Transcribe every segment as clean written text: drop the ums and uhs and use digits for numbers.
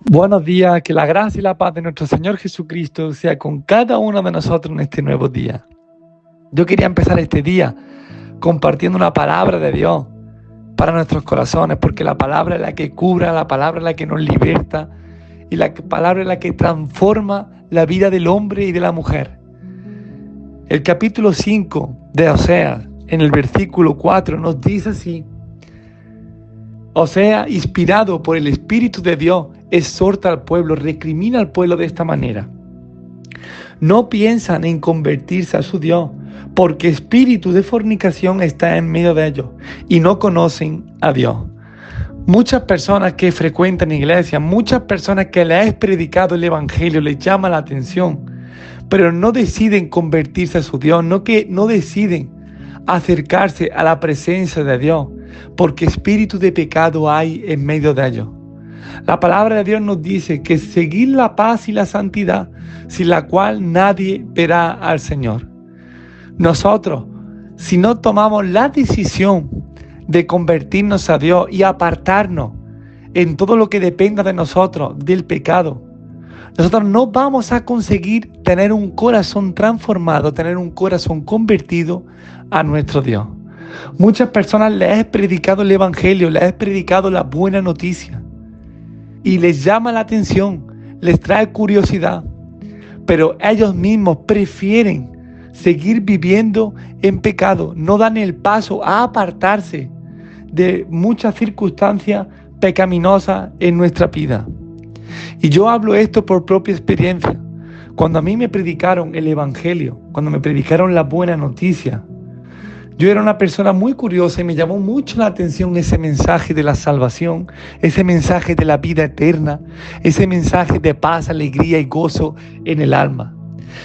Buenos días, que la gracia y la paz de nuestro Señor Jesucristo sea con cada uno de nosotros en este nuevo día. Yo quería empezar este día compartiendo una palabra de Dios para nuestros corazones, porque la palabra es la que cura, la palabra es la que nos liberta y la palabra es la que transforma la vida del hombre y de la mujer. El capítulo 5 de Oseas, en el versículo 4, nos dice así: Oseas, inspirado por el Espíritu de Dios, exhorta al pueblo, recrimina al pueblo de esta manera: no piensan en convertirse a su Dios, porque espíritu de fornicación está en medio de ellos y no conocen a Dios. Muchas personas que frecuentan iglesias, muchas personas que les he predicado el evangelio, les llama la atención, pero no deciden convertirse a su Dios, no deciden acercarse a la presencia de Dios, porque espíritu de pecado hay en medio de ellos. La palabra de Dios nos dice que seguir la paz y la santidad, sin la cual nadie verá al Señor. Nosotros, si no tomamos la decisión de convertirnos a Dios y apartarnos en todo lo que dependa de nosotros del pecado, nosotros no vamos a conseguir tener un corazón transformado, tener un corazón convertido a nuestro Dios. Muchas personas les he predicado el evangelio, les he predicado la buena noticia y les llama la atención, les trae curiosidad, pero ellos mismos prefieren seguir viviendo en pecado, no dan el paso a apartarse de muchas circunstancias pecaminosas en nuestra vida. Y yo hablo esto por propia experiencia. Cuando a mí me predicaron el evangelio, cuando me predicaron la buena noticia, yo era una persona muy curiosa y me llamó mucho la atención ese mensaje de la salvación, ese mensaje de la vida eterna, ese mensaje de paz, alegría y gozo en el alma.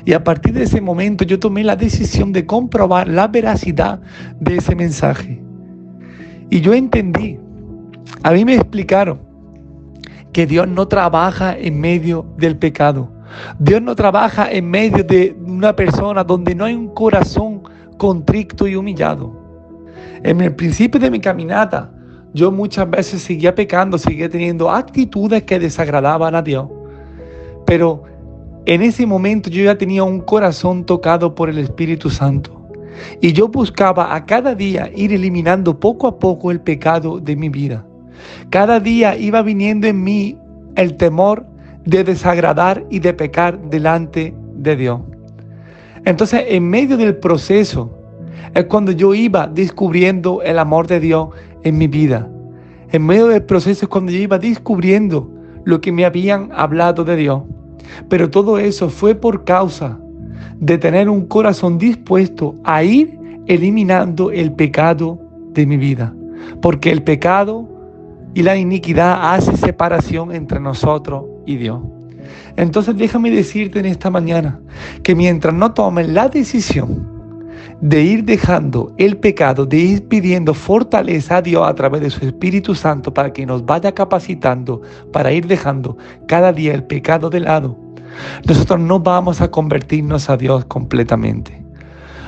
Y a partir de ese momento yo tomé la decisión de comprobar la veracidad de ese mensaje. Y yo entendí, a mí me explicaron que Dios no trabaja en medio del pecado. Dios no trabaja en medio de una persona donde no hay un corazón contrito y humillado. En el principio de mi caminata, yo muchas veces seguía pecando, seguía teniendo actitudes que desagradaban a Dios. Pero en ese momento yo ya tenía un corazón tocado por el Espíritu Santo. Y yo buscaba a cada día ir eliminando poco a poco el pecado de mi vida. Cada día iba viniendo en mí el temor de desagradar y de pecar delante de Dios. Entonces, en medio del proceso es cuando yo iba descubriendo el amor de Dios en mi vida. En medio del proceso es cuando yo iba descubriendo lo que me habían hablado de Dios. Pero todo eso fue por causa de tener un corazón dispuesto a ir eliminando el pecado de mi vida. Porque el pecado y la iniquidad hace separación entre nosotros y Dios. Entonces déjame decirte en esta mañana que mientras no tomes la decisión de ir dejando el pecado, de ir pidiendo fortaleza a Dios a través de su Espíritu Santo para que nos vaya capacitando para ir dejando cada día el pecado de lado, nosotros no vamos a convertirnos a Dios completamente.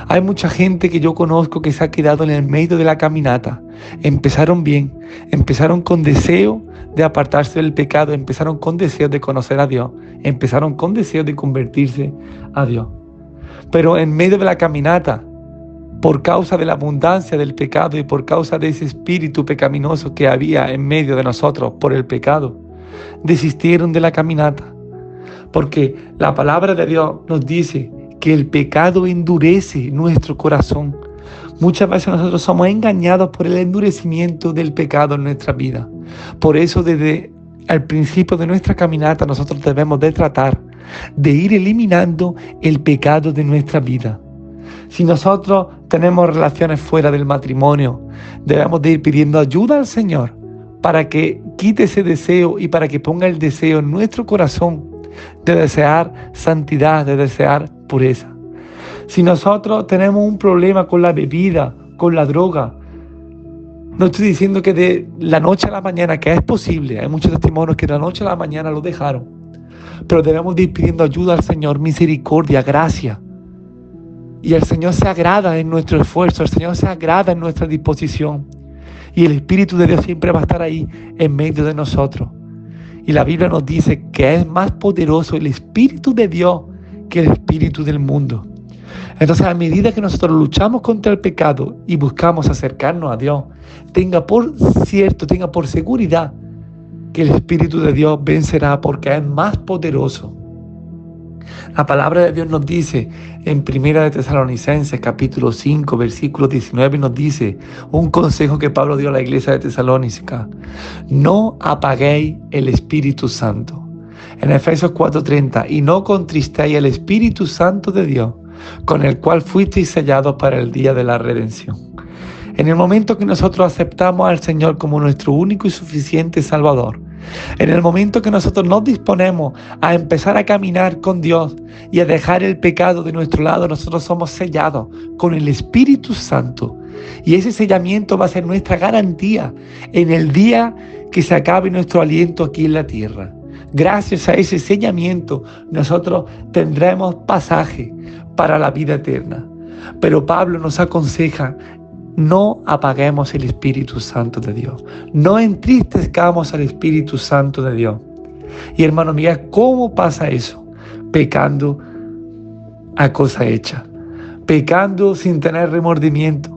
Hay mucha gente que yo conozco que se ha quedado en el medio de la caminata. Empezaron bien, empezaron con deseo de apartarse del pecado, empezaron con deseo de conocer a Dios, empezaron con deseo de convertirse a Dios. Pero en medio de la caminata, por causa de la abundancia del pecado y por causa de ese espíritu pecaminoso que había en medio de nosotros por el pecado, desistieron de la caminata. Porque la palabra de Dios nos dice que el pecado endurece nuestro corazón. Muchas veces nosotros somos engañados por el endurecimiento del pecado en nuestra vida. Por eso desde el principio de nuestra caminata nosotros debemos de tratar de ir eliminando el pecado de nuestra vida. Si nosotros tenemos relaciones fuera del matrimonio, debemos de ir pidiendo ayuda al Señor para que quite ese deseo y para que ponga el deseo en nuestro corazón de desear santidad, de desear pureza. Si nosotros tenemos un problema con la bebida, con la droga, no estoy diciendo que de la noche a la mañana, que es posible, hay muchos testimonios que de la noche a la mañana lo dejaron, pero debemos de ir pidiendo ayuda al Señor, misericordia, gracia. Y el Señor se agrada en nuestro esfuerzo, el Señor se agrada en nuestra disposición. Y el Espíritu de Dios siempre va a estar ahí en medio de nosotros. Y la Biblia nos dice que es más poderoso el Espíritu de Dios que el espíritu del mundo. Entonces, a medida que nosotros luchamos contra el pecado y buscamos acercarnos a Dios, tenga por seguridad que el Espíritu de Dios vencerá porque es más poderoso. La palabra de Dios nos dice en 1 de Tesalonicenses capítulo 5 versículo 19, nos dice un consejo que Pablo dio a la iglesia de Tesalónica: no apaguéis el Espíritu Santo. En Efesios 4:30, y no contristéis el Espíritu Santo de Dios, con el cual fuisteis sellados para el día de la redención. En el momento que nosotros aceptamos al Señor como nuestro único y suficiente Salvador, en el momento que nosotros nos disponemos a empezar a caminar con Dios y a dejar el pecado de nuestro lado, nosotros somos sellados con el Espíritu Santo. Y ese sellamiento va a ser nuestra garantía en el día que se acabe nuestro aliento aquí en la tierra. Gracias a ese sellamiento nosotros tendremos pasaje para la vida eterna. Pero Pablo nos aconseja: no apaguemos el Espíritu Santo de Dios. No entristezcamos al Espíritu Santo de Dios. Y hermano Miguel, ¿cómo pasa eso? Pecando a cosa hecha. Pecando sin tener remordimiento.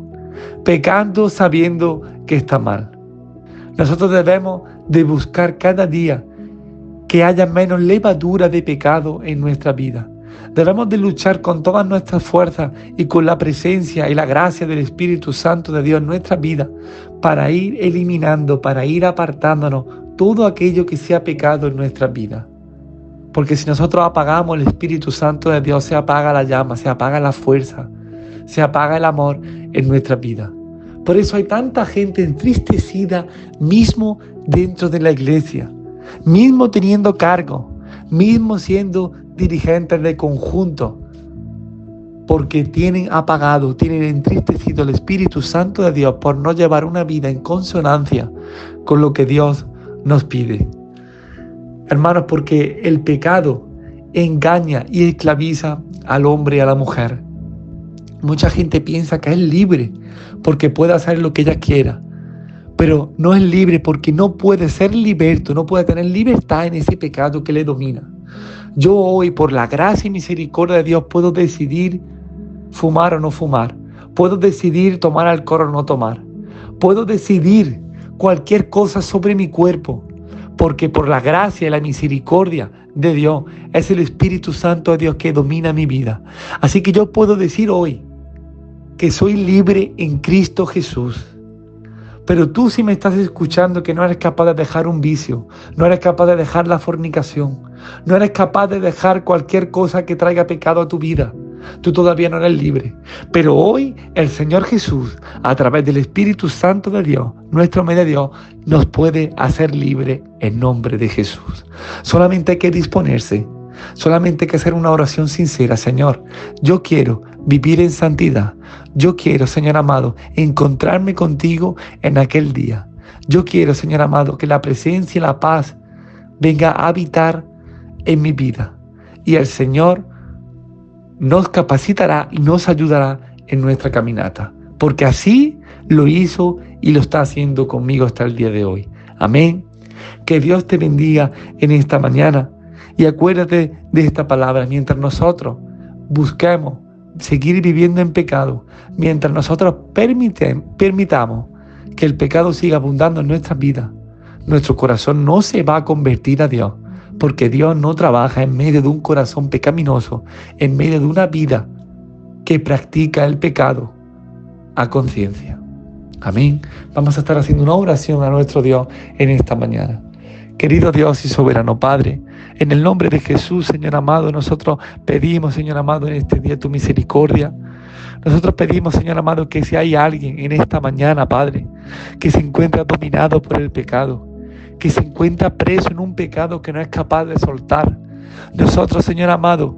Pecando sabiendo que está mal. Nosotros debemos de buscar cada día que haya menos levadura de pecado en nuestra vida. Debemos de luchar con todas nuestras fuerzas y con la presencia y la gracia del Espíritu Santo de Dios en nuestra vida para ir eliminando, para ir apartándonos todo aquello que sea pecado en nuestra vida. Porque si nosotros apagamos el Espíritu Santo de Dios, se apaga la llama, se apaga la fuerza, se apaga el amor en nuestra vida. Por eso hay tanta gente entristecida mismo dentro de la iglesia, mismo teniendo cargo, mismo siendo dirigentes de conjunto, porque tienen apagado, tienen entristecido el Espíritu Santo de Dios por no llevar una vida en consonancia con lo que Dios nos pide. Hermanos, porque el pecado engaña y esclaviza al hombre y a la mujer. Mucha gente piensa que es libre porque puede hacer lo que ella quiera, pero no es libre porque no puede ser liberto, no puede tener libertad en ese pecado que le domina. Yo hoy, por la gracia y misericordia de Dios, puedo decidir fumar o no fumar. Puedo decidir tomar alcohol o no tomar. Puedo decidir cualquier cosa sobre mi cuerpo, porque por la gracia y la misericordia de Dios es el Espíritu Santo de Dios que domina mi vida. Así que yo puedo decir hoy que soy libre en Cristo Jesús. Pero tú, si me estás escuchando, que no eres capaz de dejar un vicio, no eres capaz de dejar la fornicación, no eres capaz de dejar cualquier cosa que traiga pecado a tu vida, tú todavía no eres libre. Pero hoy el Señor Jesús, a través del Espíritu Santo de Dios, nuestro medio Dios, nos puede hacer libre en nombre de Jesús. Solamente hay que disponerse, solamente hay que hacer una oración sincera. Señor, yo quiero vivir en santidad. Yo quiero, Señor amado, encontrarme contigo en aquel día. Yo quiero, Señor amado, que la presencia y la paz venga a habitar en mi vida. Y el Señor nos capacitará y nos ayudará en nuestra caminata. Porque así lo hizo y lo está haciendo conmigo hasta el día de hoy. Amén. Que Dios te bendiga en esta mañana. Y acuérdate de esta palabra: mientras nosotros busquemos seguir viviendo en pecado, mientras nosotros permitamos que el pecado siga abundando en nuestras vidas, nuestro corazón no se va a convertir a Dios, porque Dios no trabaja en medio de un corazón pecaminoso, en medio de una vida que practica el pecado a conciencia. Amén. Vamos a estar haciendo una oración a nuestro Dios en esta mañana. Querido Dios y soberano Padre, en el nombre de Jesús, Señor amado, nosotros pedimos, Señor amado, en este día tu misericordia. Nosotros pedimos, Señor amado, que si hay alguien en esta mañana, Padre, que se encuentra dominado por el pecado, que se encuentra preso en un pecado que no es capaz de soltar, nosotros, Señor amado,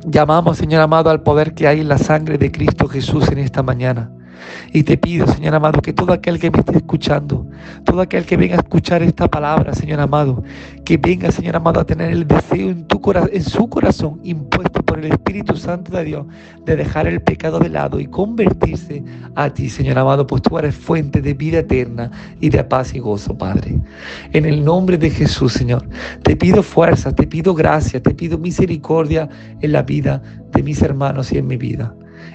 llamamos, Señor amado, al poder que hay en la sangre de Cristo Jesús en esta mañana. Y te pido, Señor amado, que todo aquel que me esté escuchando, Todo aquel que venga a escuchar esta palabra, Señor amado, que venga, Señor amado, a tener el deseo en su corazón, impuesto por el Espíritu Santo de Dios, de dejar el pecado de lado y convertirse a ti, Señor amado, pues tú eres fuente de vida eterna y de paz y gozo, Padre. En el nombre de Jesús, Señor, te pido fuerza, te pido gracia, te pido misericordia en la vida de mis hermanos y en mi vida.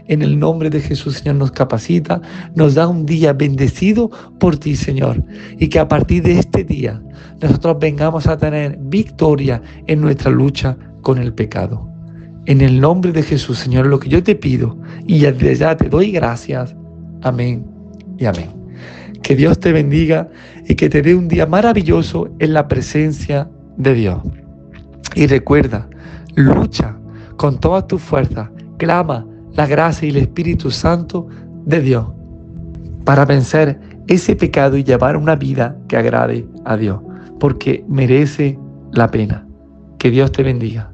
En el nombre de Jesús, Señor, nos capacita, nos da un día bendecido por ti, Señor, y que a partir de este día nosotros vengamos a tener victoria en nuestra lucha con el pecado. En el nombre de Jesús, Señor, lo que yo te pido y desde ya te doy gracias. Amén y amén. Que Dios te bendiga y que te dé un día maravilloso en la presencia de Dios. Y recuerda, lucha con todas tus fuerzas, clama la gracia y el Espíritu Santo de Dios para vencer ese pecado y llevar una vida que agrade a Dios, porque merece la pena. Que Dios te bendiga.